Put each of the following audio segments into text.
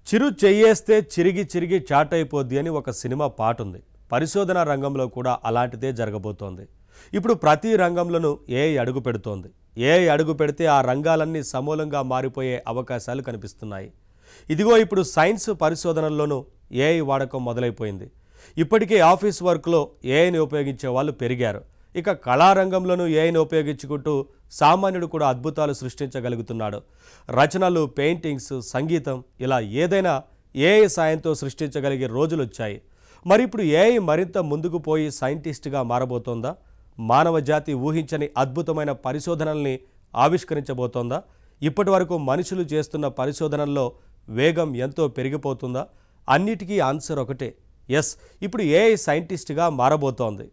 చిరు చెయ్యేస్తే చిరిగి చిరిగి చాటైపోద్ది అని ఒక సినిమా పాట ఉంది. పరిశోధన రంగంలో కూడా అలాంటిదే జరగబోతోంది. ఇప్పుడు ప్రతి రంగంలోనూ ఏఐ అడుగు పెడుతోంది. ఏఐ అడుగు పెడితే ఆ రంగాలన్నీ సమూలంగా మారిపోయే అవకాశాలు కనిపిస్తున్నాయి. ఇదిగో ఇప్పుడు సైన్స్ పరిశోధనల్లోనూ ఏఐ వాడకం మొదలైపోయింది. ఇప్పటికే ఆఫీస్ వర్క్లో ఏఐని ఉపయోగించే వాళ్ళు పెరిగారు. ఇక కళారంగంలోనూ ఏఐని ఉపయోగించుకుంటూ సామాన్యుడు కూడా అద్భుతాలు సృష్టించగలుగుతున్నాడు. రచనలు, పెయింటింగ్స్, సంగీతం ఇలా ఏదైనా ఏఐ సాయంతో సృష్టించగలిగే రోజులు వచ్చాయి. మరి ఇప్పుడు ఏఐ మరింత ముందుకు పోయి సైంటిస్ట్గా మారబోతోందా? మానవ జాతి ఊహించని అద్భుతమైన పరిశోధనల్ని ఆవిష్కరించబోతోందా? ఇప్పటి వరకు మనుషులు చేస్తున్న పరిశోధనల్లో వేగం ఎంతో పెరిగిపోతుందా? అన్నిటికీ ఆన్సర్ ఒకటే, ఎస్, ఇప్పుడు ఏఐ సైంటిస్ట్గా మారబోతోంది.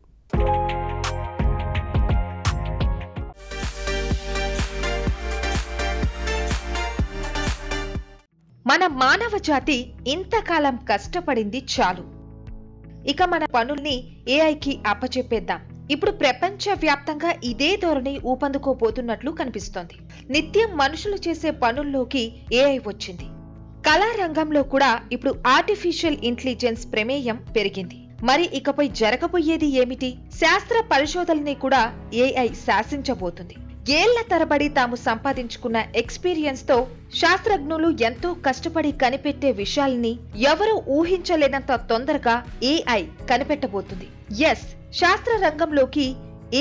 మన మానవ జాతి ఇంతకాలం కష్టపడింది చాలు. ఇక మన పనుల్ని ఏఐకి అప్పచెప్పేద్దాం. ఇప్పుడు ప్రపంచవ్యాప్తంగా ఇదే ధోరణి ఊపందుకోబోతున్నట్లు కనిపిస్తోంది. నిత్యం మనుషులు చేసే పనుల్లోకి ఏఐ వచ్చింది. కళారంగంలో కూడా ఇప్పుడు ఆర్టిఫిషియల్ ఇంటెలిజెన్స్ ప్రమేయం పెరిగింది. మరి ఇకపై జరగబోయేది ఏమిటి? శాస్త్ర పరిశోధనల్ని కూడా ఏఐ శాసించబోతుంది. ఏళ్ల తరబడి తాము సంపాదించుకున్న ఎక్స్పీరియన్స్ తో శాస్త్రజ్ఞులు ఎంతో కష్టపడి కనిపెట్టే విషయాల్ని ఎవరూ ఊహించలేనంత తొందరగా ఏఐ కనిపెట్టబోతుంది. ఎస్, శాస్త్ర రంగంలోకి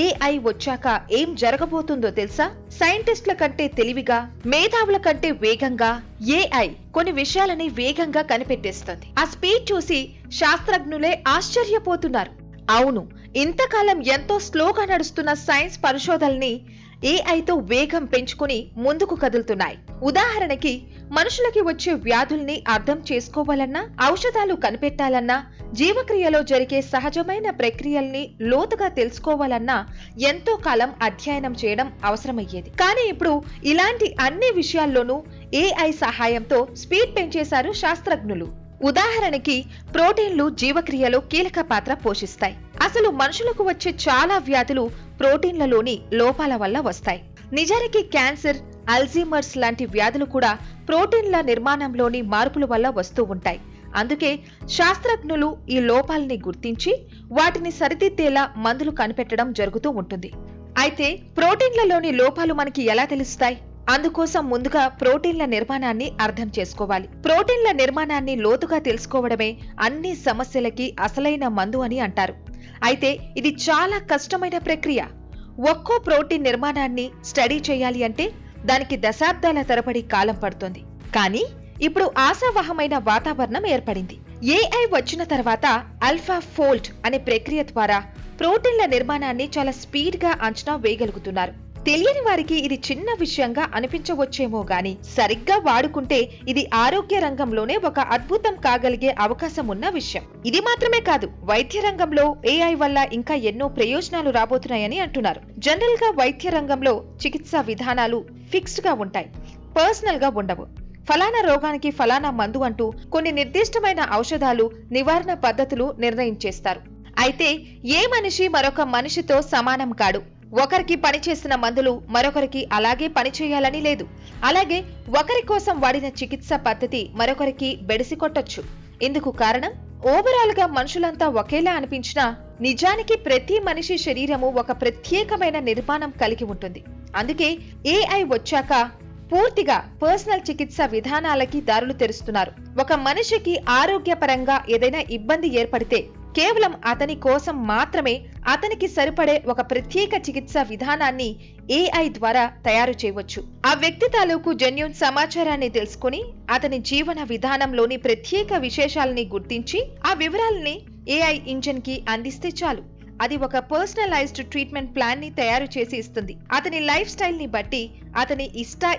ఏఐ వచ్చాక ఏం జరగబోతుందో తెలుసా? సైంటిస్టుల కంటే తెలివిగా, మేధావుల కంటే వేగంగా ఏఐ కొన్ని విషయాలని వేగంగా కనిపెట్టేస్తుంది. ఆ స్పీడ్ చూసి శాస్త్రజ్ఞులే ఆశ్చర్యపోతున్నారు. అవును, ఇంతకాలం ఎంతో స్లోగా నడుస్తున్న సైన్స్ పరిశోధనల్ని ఏఐతో వేగం పెంచుకుని ముందుకు కదులుతున్నాయి. ఉదాహరణకి, మనుషులకి వచ్చే వ్యాధుల్ని అర్థం చేసుకోవాలన్నా, ఔషధాలు కనిపెట్టాలన్నా, జీవక్రియలో జరిగే సహజమైన ప్రక్రియల్ని లోతుగా తెలుసుకోవాలన్నా ఎంతో కాలం అధ్యయనం చేయడం అవసరమయ్యేది. కానీ ఇప్పుడు ఇలాంటి అన్ని విషయాల్లోనూ ఏఐ సహాయంతో స్పీడ్ పెంచేశారు శాస్త్రజ్ఞులు. ఉదాహరణకి, ప్రోటీన్లు జీవక్రియలో కీలక పాత్ర పోషిస్తాయి. అసలు మనుషులకు వచ్చే చాలా వ్యాధులు ప్రోటీన్లలోని లోపాల వల్ల వస్తాయి. నిజానికి క్యాన్సర్, అల్జీమర్స్ లాంటి వ్యాధులు కూడా ప్రోటీన్ల నిర్మాణంలోని మార్పుల వల్ల వస్తూ ఉంటాయి. అందుకే శాస్త్రజ్ఞులు ఈ లోపాలని గుర్తించి వాటిని సరిదిద్దేలా మందులు కనిపెట్టడం జరుగుతూ ఉంటుంది. అయితే ప్రోటీన్లలోని లోపాలు మనకి ఎలా తెలుస్తాయి? అందుకోసం ముందుగా ప్రోటీన్ల నిర్మాణాన్ని అర్థం చేసుకోవాలి. ప్రోటీన్ల నిర్మాణాన్ని లోతుగా తెలుసుకోవడమే అన్ని సమస్యలకి అసలైన మందు అని అంటారు. అయితే ఇది చాలా కష్టమైన ప్రక్రియ. ఒక్కో ప్రోటీన్ నిర్మాణాన్ని స్టడీ చేయాలి అంటే దానికి దశాబ్దాల తరబడి కాలం పడుతుంది. కానీ ఇప్పుడు ఆశావహమైన వాతావరణం ఏర్పడింది. ఏఐ వచ్చిన తర్వాత ఆల్ఫా ఫోల్డ్ అనే ప్రక్రియ ద్వారా ప్రోటీన్ల నిర్మాణాన్ని చాలా స్పీడ్ గా అంచనా వేయగలుగుతున్నారు. తెలియని వారికి ఇది చిన్న విషయంగా అనిపించవచ్చేమో గాని, సరిగ్గా వాడుకుంటే ఇది ఆరోగ్య రంగంలోనే ఒక అద్భుతం కాగలిగే అవకాశం ఉన్న విషయం. ఇది మాత్రమే కాదు, వైద్య రంగంలో ఏఐ వల్ల ఇంకా ఎన్నో ప్రయోజనాలు రాబోతున్నాయని అంటున్నారు. జనరల్ గా వైద్య రంగంలో చికిత్సా విధానాలు ఫిక్స్డ్ గా ఉంటాయి, పర్సనల్ గా ఉండవు. ఫలానా రోగానికి ఫలానా మందు అంటూ కొన్ని నిర్దిష్టమైన ఔషధాలు, నివారణ పద్ధతులు నిర్ణయించేస్తారు. అయితే ఏ మనిషి మరొక మనిషితో సమానం కాడు. ఒకరికి పనిచేసిన మందులు మరొకరికి అలాగే పనిచేయాలని లేదు. అలాగే ఒకరి కోసం వాడిన చికిత్స పద్ధతి మరొకరికి బెడిసి కొట్టొచ్చు. ఇందుకు కారణం, ఓవరాల్ గా మనుషులంతా ఒకేలా అనిపించినా నిజానికి ప్రతి మనిషి శరీరము ఒక ప్రత్యేకమైన నిర్మాణం కలిగి ఉంటుంది. అందుకే ఏఐ వచ్చాక పూర్తిగా పర్సనల్ చికిత్స విధానాలకి దారులు తెరుస్తున్నారు. ఒక మనిషికి ఆరోగ్యపరంగా ఏదైనా ఇబ్బంది ఏర్పడితే కేవలం అతని కోసం మాత్రమే అతనికి సరిపడే ఒక ప్రత్యేక చికిత్సా విధానాన్ని ఏఐ ద్వారా తయారు చేయవచ్చు. ఆ వ్యక్తి తాలూకు జెన్యూన్ సమాచారాన్ని తెలుసుకుని అతని జీవన విధానంలోని ప్రత్యేక విశేషాలని గుర్తించి ఆ వివరాలని ఏఐ ఇంజిన్ కి అందిస్తే చాలు. అది ఒక పర్సనలైజ్డ్ ట్రీట్మెంట్ ప్లాన్ ని తయారు చేసి ఇస్తుంది. అతని లైఫ్ స్టైల్ ని బట్టి, అతని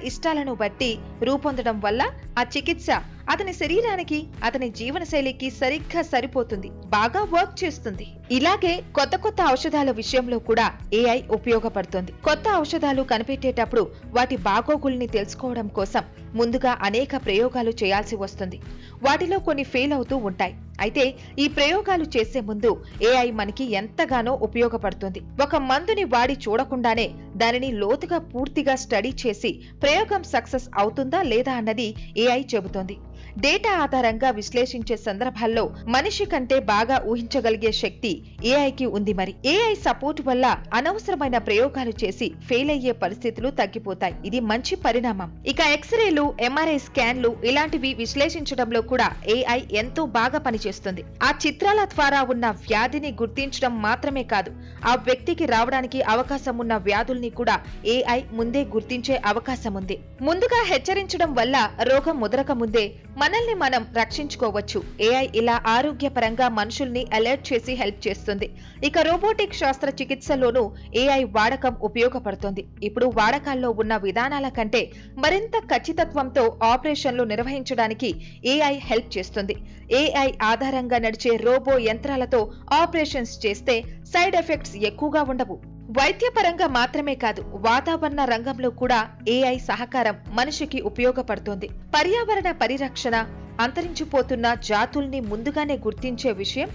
ఇష్టాలను బట్టి రూపొందడం వల్ల ఆ చికిత్స అతని శరీరానికి, అతని జీవనశైలికి సరిగ్గా సరిపోతుంది, బాగా వర్క్ చేస్తుంది. ఇలాగే కొత్త కొత్త ఔషధాల విషయంలో కూడా ఏఐ ఉపయోగపడుతుంది. కొత్త ఔషధాలు కనిపెట్టేటప్పుడు వాటి బాగోగుల్ని తెలుసుకోవడం కోసం ముందుగా అనేక ప్రయోగాలు చేయాల్సి వస్తుంది. వాటిలో కొన్ని ఫెయిల్ అవుతూ ఉంటాయి. అయితే ఈ ప్రయోగాలు చేసే ముందు ఏఐ మనకి ఎంతగానో ఉపయోగపడుతుంది. ఒక మందుని వాడి చూడకుండానే దానిని లోతుగా పూర్తిగా స్టడీ చేసి ప్రయోగం సక్సెస్ అవుతుందా లేదా అన్నది ఏఐ చెబుతోంది. డేటా ఆధారంగా విశ్లేషించే సందర్భాల్లో మనిషి కంటే బాగా ఊహించగలిగే శక్తి ఏఐకి ఉంది. మరి ఏఐ సపోర్ట్ వల్ల అనవసరమైన ప్రయోగాలు చేసి ఫెయిల్ అయ్యే పరిస్థితులు తగ్గిపోతాయి. ఇది మంచి పరిణామం. ఇక ఎక్స్రేలు, ఎంఆర్ఐ స్కాన్లు ఇలాంటివి విశ్లేషించడంలో కూడా ఏఐ ఎంతో బాగా పనిచేస్తుంది. ఆ చిత్రాల ద్వారా ఉన్న వ్యాధిని గుర్తించడం మాత్రమే కాదు, ఆ వ్యక్తికి రావడానికి అవకాశం ఉన్న వ్యాధుల్ని కూడా ఏఐ ముందే గుర్తించే అవకాశం ఉంది. ముందుగా హెచ్చరించడం వల్ల రోగం ముదరక ముందే మనల్ని మనం రక్షించుకోవచ్చు. ఏఐ ఇలా ఆరోగ్యపరంగా మనుషుల్ని అలర్ట్ చేసి హెల్ప్ చేస్తుంది. ఇక రోబోటిక్ శాస్త్ర చికిత్సలోనూ ఏఐ వాడకం ఉపయోగపడుతుంది. ఇప్పుడు వాడకాల్లో ఉన్న విధానాల కంటే మరింత ఖచ్చితత్వంతో ఆపరేషన్లు నిర్వహించడానికి ఏఐ హెల్ప్ చేస్తుంది. ఏఐ ఆధారంగా నడిచే రోబో యంత్రాలతో ఆపరేషన్స్ చేస్తే సైడ్ ఎఫెక్ట్స్ ఎక్కువగా ఉండవు. వైద్యపరంగా మాత్రమే కాదు, వాతావరణ రంగంలో కూడా ఏఐ సహకారం మనిషికి ఉపయోగపడుతోంది. పర్యావరణ పరిరక్షణ, అంతరించిపోతున్న జాతుల్ని ముందుగానే గుర్తించే విషయం,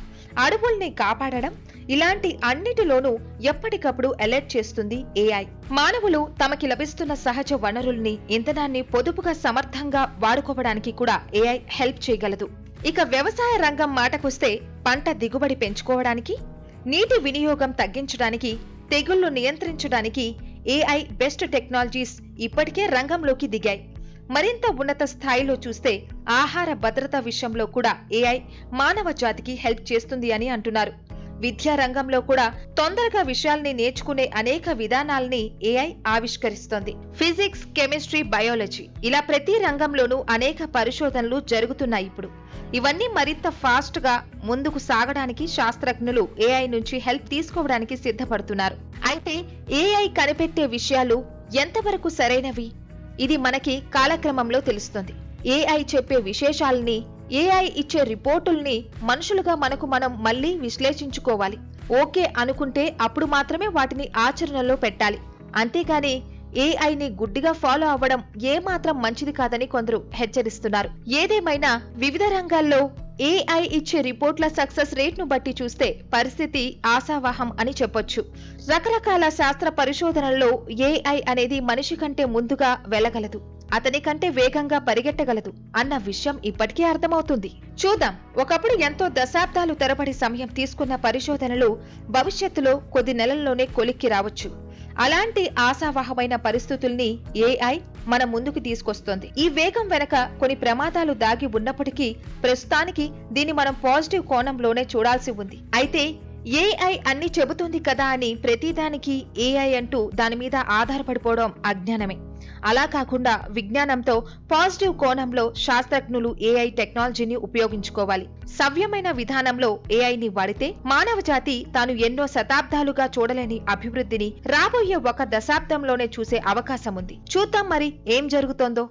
అడవుల్ని కాపాడడం, ఇలాంటి అన్నిటిలోనూ ఎప్పటికప్పుడు అలర్ట్ చేస్తుంది ఏఐ. మానవులు తమకి లభిస్తున్న సహజ వనరుల్ని, ఇంధనాన్ని పొదుపుగా సమర్థంగా వాడుకోవడానికి కూడా ఏఐ హెల్ప్ చేయగలదు. ఇక వ్యవసాయ రంగం మాటకొస్తే పంట దిగుబడి పెంచుకోవడానికి, నీటి వినియోగం తగ్గించడానికి, తెగుళ్లు నియంత్రించడానికి ఏఐ బెస్ట్ టెక్నాలజీస్ ఇప్పటికే రంగంలోకి దిగాయి. మరింత ఉన్నత స్థాయిలో చూస్తే ఆహార భద్రత విషయంలో కూడా ఏఐ మానవ జాతికి హెల్ప్ చేస్తుంది అని అంటున్నారు. విద్యా రంగంలో కూడా తొందరగా విషయాల్ని నేర్చుకునే అనేక విధానాల్ని ఏఐ ఆవిష్కరిస్తోంది. ఫిజిక్స్, కెమిస్ట్రీ, బయాలజీ ఇలా ప్రతి రంగంలోనూ అనేక పరిశోధనలు జరుగుతున్నాయి. ఇప్పుడు ఇవన్నీ మరింత ఫాస్ట్ గా ముందుకు సాగడానికి శాస్త్రజ్ఞులు ఏఐ నుంచి హెల్ప్ తీసుకోవడానికి సిద్ధపడుతున్నారు. అయితే ఏఐ కనిపెట్టే విషయాలు ఎంతవరకు సరైనవి? ఇది మనకి కాలక్రమంలో తెలుస్తుంది. ఏఐ చెప్పే విశేషాల్ని, ఏఐ ఇచ్చే రిపోర్టుల్ని మనుషులుగా మనం మళ్ళీ విశ్లేషించుకోవాలి. ఓకే అనుకుంటే అప్పుడు మాత్రమే వాటిని ఆచరణలో పెట్టాలి. అంతేగాని ఏఐని గుడ్డిగా ఫాలో అవ్వడం ఏమాత్రం మంచిది కాదని కొందరు హెచ్చరిస్తున్నారు. ఏదేమైనా వివిధ రంగాల్లో ఏఐ ఇచ్చే రిపోర్ట్ల సక్సెస్ రేట్ను బట్టి చూస్తే పరిస్థితి ఆశావహం అని చెప్పొచ్చు. రకరకాల శాస్త్ర పరిశోధనల్లో ఏఐ అనేది మనిషి కంటే ముందుగా వెళ్ళగలదు, అతని కంటే వేగంగా పరిగెట్టగలదు అన్న విషయం ఇప్పటికే అర్థమవుతుంది. చూద్దాం, ఒకప్పుడు ఎంతో దశాబ్దాలు తరబడి సమయం తీసుకున్న పరిశోధనలు భవిష్యత్తులో కొద్ది నెలల్లోనే కొలిక్కి రావచ్చు. అలాంటి ఆశావహమైన పరిస్థితుల్ని ఏఐ మన ముందుకు తీసుకొస్తోంది. ఈ వేగం వెనక కొన్ని ప్రమాదాలు దాగి ఉన్నప్పటికీ ప్రస్తుతానికి దీన్ని మనం పాజిటివ్ కోణంలోనే చూడాల్సి ఉంది. అయితే ఏఐ అన్ని చెబుతుంది కదా అని ప్రతిదానికి ఏఐ అంటూ దాని మీద ఆధారపడిపోవడం అజ్ఞానమే. అలా కాకుండా విజ్ఞానంతో పాజిటివ్ కోణంలో శాస్త్రజ్ఞులు ఏఐ టెక్నాలజీని ఉపయోగించుకోవాలి. సవ్యమైన విధానంలో ఏఐని వాడితే మానవ జాతి తాను ఎన్నో శతాబ్దాలుగా చూడలేని అభివృద్ధిని రాబోయే 1 దశాబ్దంలోనే చూసే అవకాశం ఉంది. చూద్దాం మరి ఏం జరుగుతోందో.